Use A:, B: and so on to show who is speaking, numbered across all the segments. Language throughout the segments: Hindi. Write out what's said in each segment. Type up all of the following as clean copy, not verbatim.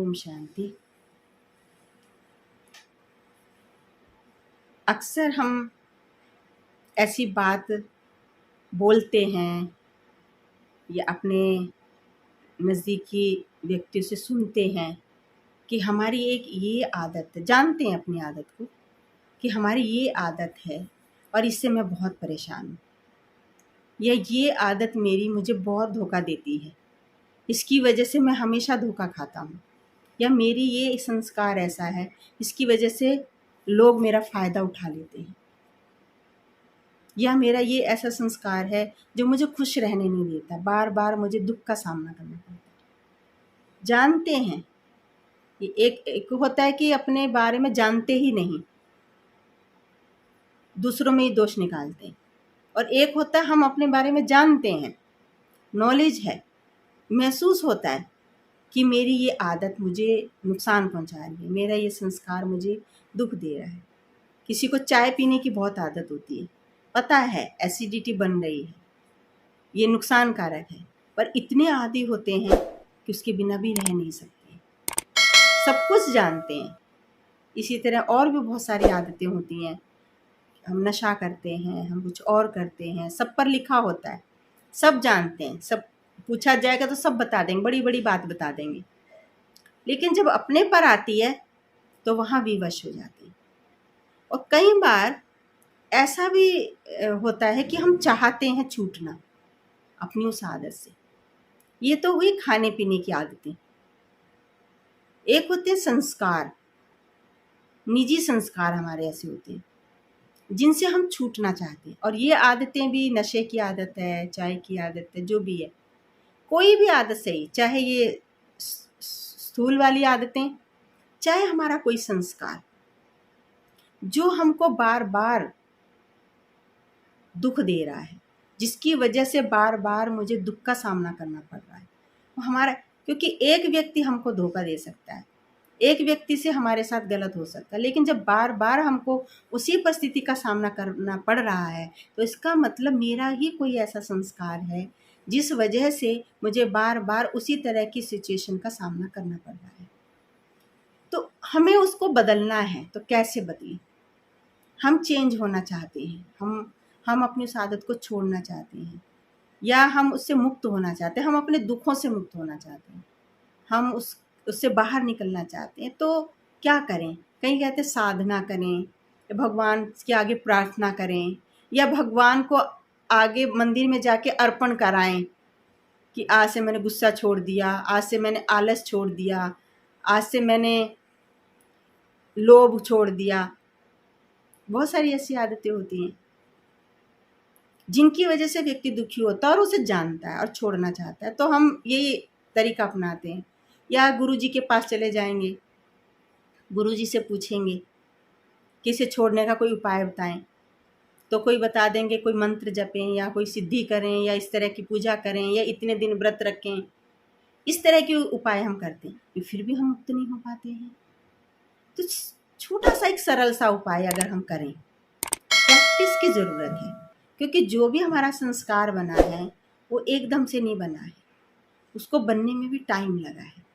A: ओम शांति। अक्सर हम ऐसी बात बोलते हैं या अपने नज़दीकी व्यक्तियों से सुनते हैं कि हमारी एक ये आदत है, जानते हैं अपनी आदत को कि हमारी ये आदत है और इससे मैं बहुत परेशान हूँ, या ये आदत मेरी मुझे बहुत धोखा देती है, इसकी वजह से मैं हमेशा धोखा खाता हूँ, या मेरी ये संस्कार ऐसा है इसकी वजह से लोग मेरा फ़ायदा उठा लेते हैं, या मेरा ये ऐसा संस्कार है जो मुझे खुश रहने नहीं देता, बार बार मुझे दुख का सामना करना पड़ता है। जानते हैं, ये एक होता है कि अपने बारे में जानते ही नहीं, दूसरों में ही दोष निकालते हैं, और एक होता है हम अपने बारे में जानते हैं, नॉलेज है, महसूस होता है कि मेरी ये आदत मुझे नुकसान पहुंचा रही है, मेरा ये संस्कार मुझे दुख दे रहा है। किसी को चाय पीने की बहुत आदत होती है, पता है एसिडिटी बन रही है, ये नुकसानकारक है, पर इतने आदी होते हैं कि उसके बिना भी रह नहीं सकते। सब कुछ जानते हैं। इसी तरह और भी बहुत सारी आदतें होती हैं, हम नशा करते हैं, हम कुछ और करते हैं, सब पर लिखा होता है, सब जानते हैं, सब पूछा जाएगा तो सब बता देंगे, बड़ी बड़ी बात बता देंगे, लेकिन जब अपने पर आती है तो वहाँ विवश हो जाते हैं। और कई बार ऐसा भी होता है कि हम चाहते हैं छूटना अपनी उस आदत से। ये तो हुई खाने पीने की आदतें। एक होते हैं संस्कार, निजी संस्कार हमारे ऐसे होते हैं जिनसे हम छूटना चाहते हैं, और ये आदतें भी नशे की आदत है, चाय की आदत है, जो भी है, कोई भी आदत सही, चाहे ये स्थूल वाली आदतें, चाहे हमारा कोई संस्कार जो हमको बार बार दुख दे रहा है, जिसकी वजह से बार बार मुझे दुख का सामना करना पड़ रहा है। हमारा, क्योंकि एक व्यक्ति हमको धोखा दे सकता है, एक व्यक्ति से हमारे साथ गलत हो सकता है, लेकिन जब बार बार हमको उसी परिस्थिति का सामना करना पड़ रहा है तो इसका मतलब मेरा ही कोई ऐसा संस्कार है जिस वजह से मुझे बार बार उसी तरह की सिचुएशन का सामना करना पड़ रहा है। तो हमें उसको बदलना है, तो कैसे बदलें? हम चेंज होना चाहते हैं, हम अपनी उस आदत को छोड़ना चाहते हैं, या हम उससे मुक्त होना चाहते हैं, हम अपने दुखों से मुक्त होना चाहते हैं, हम उससे बाहर निकलना चाहते हैं। तो क्या करें? कहीं कहते हैं साधना करें, या भगवान के आगे प्रार्थना करें, या भगवान को आगे मंदिर में जाके अर्पण कराएं कि आज से मैंने गुस्सा छोड़ दिया, आज से मैंने आलस छोड़ दिया, आज से मैंने लोभ छोड़ दिया। बहुत सारी ऐसी आदतें होती हैं जिनकी वजह से व्यक्ति दुखी होता है और उसे जानता है और छोड़ना चाहता है, तो हम यही तरीका अपनाते हैं। या गुरुजी के पास चले जाएंगे, गुरुजी से पूछेंगे कि इसे छोड़ने का कोई उपाय बताएं, तो कोई बता देंगे कोई मंत्र जपें, या कोई सिद्धि करें, या इस तरह की पूजा करें, या इतने दिन व्रत रखें। इस तरह के उपाय हम करते हैं, फिर भी हम मुक्त नहीं हो पाते हैं। तो छोटा सा एक सरल सा उपाय अगर हम करें, प्रैक्टिस की ज़रूरत है, क्योंकि जो भी हमारा संस्कार बना है वो एकदम से नहीं बना है, उसको बनने में भी टाइम लगा है।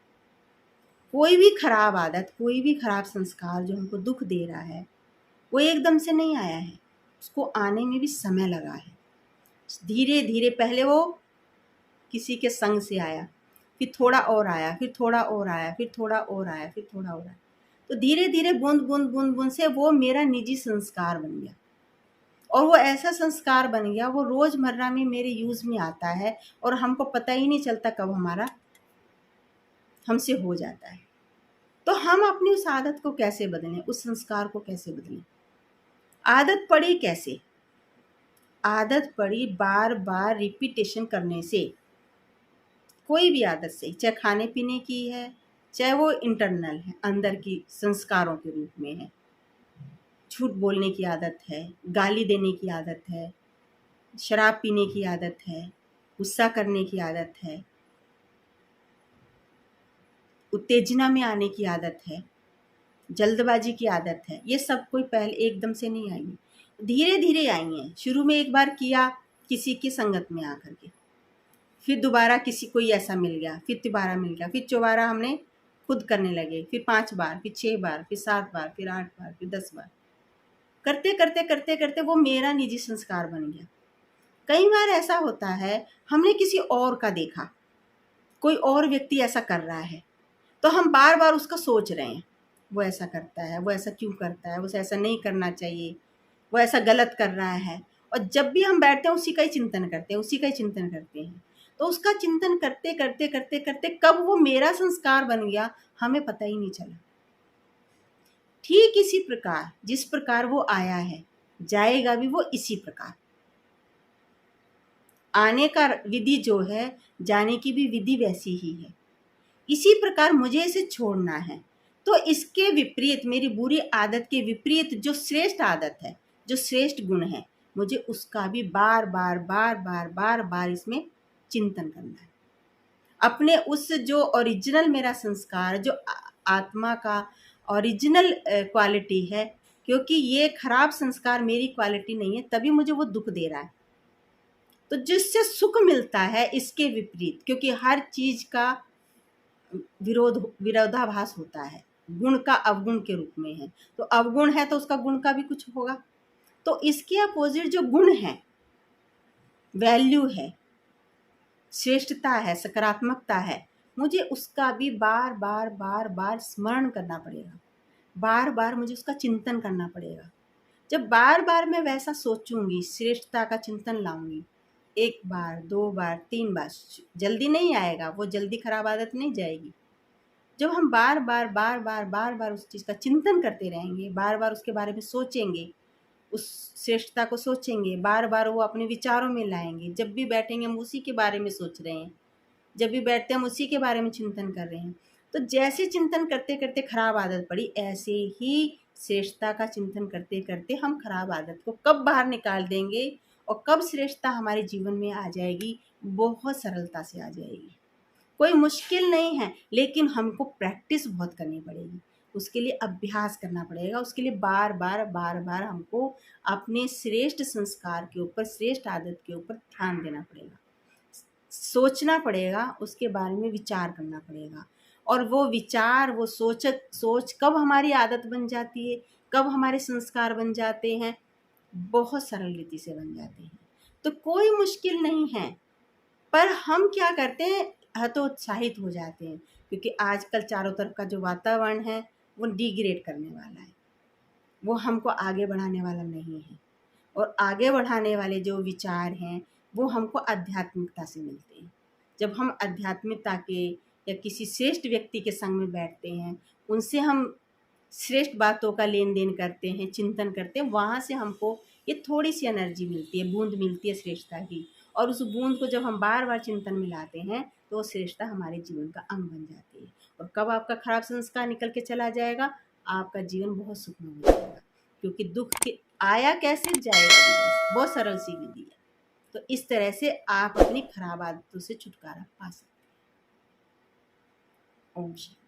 A: कोई भी खराब आदत, कोई भी खराब संस्कार जो हमको दुख दे रहा है वो एकदम से नहीं आया है, उसको आने में भी समय लगा है। धीरे धीरे पहले वो किसी के संग से आया, फिर थोड़ा और आया, फिर थोड़ा और आया, फिर थोड़ा और आया, फिर थोड़ा और आया, तो धीरे धीरे बूंद बूंद बूंद बूंद से वो मेरा निजी संस्कार बन गया, और वो ऐसा संस्कार बन गया, वो रोज़मर्रा में मेरे यूज़ में आता है और हमको पता ही नहीं चलता कब हमारा हमसे हो जाता है। तो हम अपनी उस आदत को कैसे बदलें, उस संस्कार को कैसे बदलें? आदत पड़ी कैसे? आदत पड़ी बार बार रिपीटेशन करने से। कोई भी आदत से, चाहे खाने पीने की है, चाहे वो इंटरनल है, अंदर की संस्कारों के रूप में है, झूठ बोलने की आदत है, गाली देने की आदत है, शराब पीने की आदत है, गुस्सा करने की आदत है, उत्तेजना में आने की आदत है, जल्दबाजी की आदत है। ये सब कोई पहले एकदम से नहीं आई है, धीरे धीरे आई हैं। शुरू में एक बार किया किसी की संगत में आकर के, फिर दोबारा किसी कोई ऐसा मिल गया, फिर दोबारा मिल गया, फिर दोबारा हमने खुद करने लगे, फिर 5 बार, फिर 6 बार, फिर 7 बार, फिर 8 बार, फिर 10 बार, करते करते करते करते वो मेरा निजी संस्कार बन गया। कई बार ऐसा होता है, हमने किसी और का देखा, कोई और व्यक्ति ऐसा कर रहा है, तो हम बार बार उसका सोच रहे हैं, वो ऐसा करता है, वो ऐसा क्यों करता है, उसे ऐसा नहीं करना चाहिए, वो ऐसा गलत कर रहा है। और जब भी हम बैठते हैं उसी का ही चिंतन करते हैं, उसी का ही चिंतन करते हैं। तो उसका चिंतन करते करते करते करते कब वो मेरा संस्कार बन गया, हमें पता ही नहीं चला। ठीक इसी प्रकार जिस प्रकार वो आया है, जाएगा भी वो इसी प्रकार। आने का विधि जो है, जाने की भी विधि वैसी ही है। इसी प्रकार मुझे इसे छोड़ना है, तो इसके विपरीत, मेरी बुरी आदत के विपरीत जो श्रेष्ठ आदत है, जो श्रेष्ठ गुण है, मुझे उसका भी बार बार बार बार बार बार इसमें चिंतन करना है। अपने उस जो ओरिजिनल मेरा संस्कार, जो आत्मा का ओरिजिनल क्वालिटी है, क्योंकि ये खराब संस्कार मेरी क्वालिटी नहीं है, तभी मुझे वो दुख दे रहा है। तो जिससे सुख मिलता है इसके विपरीत, क्योंकि हर चीज का विरोधाभास होता है, गुण का अवगुण के रूप में है। तो अवगुण है तो उसका गुण का भी कुछ होगा। तो इसके अपोजिट जो गुण है, वैल्यू है, श्रेष्ठता है, सकारात्मकता है, मुझे उसका भी बार बार बार बार स्मरण करना पड़ेगा, बार बार मुझे उसका चिंतन करना पड़ेगा। जब बार बार मैं वैसा सोचूंगी, श्रेष्ठता का चिंतन लाऊंगी, 1 बार 2 बार 3 बार, जल्दी नहीं आएगा, वो जल्दी खराब आदत नहीं जाएगी। जब हम बार बार बार बार बार बार उस चीज़ का चिंतन करते रहेंगे, बार बार उसके बारे में सोचेंगे, उस श्रेष्ठता को सोचेंगे, बार बार वो अपने विचारों में लाएंगे। जब भी बैठेंगे हम उसी के बारे में सोच रहे हैं, जब भी बैठते हैं हम उसी के बारे में चिंतन कर रहे हैं। तो जैसे चिंतन करते करते खराब आदत पड़ी, ऐसे ही श्रेष्ठता का चिंतन करते करते हम खराब आदत को कब बाहर निकाल देंगे और कब श्रेष्ठता हमारे जीवन में आ जाएगी, बहुत सरलता से आ जाएगी। कोई मुश्किल नहीं है, लेकिन हमको प्रैक्टिस बहुत करनी पड़ेगी, उसके लिए अभ्यास करना पड़ेगा, उसके लिए बार बार बार बार हमको अपने श्रेष्ठ संस्कार के ऊपर, श्रेष्ठ आदत के ऊपर ध्यान देना पड़ेगा, सोचना पड़ेगा, उसके बारे में विचार करना पड़ेगा। और वो विचार, वो सोच कब हमारी आदत बन जाती है, कब हमारे संस्कार बन जाते हैं, बहुत सरल रीति से बन जाते हैं। तो कोई मुश्किल नहीं है, पर हम क्या करते हैं, हतोत्साहित हो जाते हैं, क्योंकि आजकल चारों तरफ का जो वातावरण है वो डिग्रेड करने वाला है, वो हमको आगे बढ़ाने वाला नहीं है। और आगे बढ़ाने वाले जो विचार हैं वो हमको आध्यात्मिकता से मिलते हैं। जब हम आध्यात्मिकता के या किसी श्रेष्ठ व्यक्ति के संग में बैठते हैं, उनसे हम श्रेष्ठ बातों का लेन देन करते हैं, चिंतन करते हैं, वहाँ से हमको ये थोड़ी सी एनर्जी मिलती है, बूंद मिलती है श्रेष्ठता की। और उस बूंद को जब हम बार बार चिंतन में लाते हैं तो वो श्रेष्ठता हमारे जीवन का अंग बन जाती है। और कब आपका खराब संस्कार निकल के चला जाएगा, आपका जीवन बहुत सुखमय हो जाएगा, क्योंकि दुख के आया कैसे जाएगा भी कैसे, बहुत सरल सी विधि है। तो इस तरह से आप अपनी खराब आदतों से छुटकारा पा सकते हैं। ओम शांति।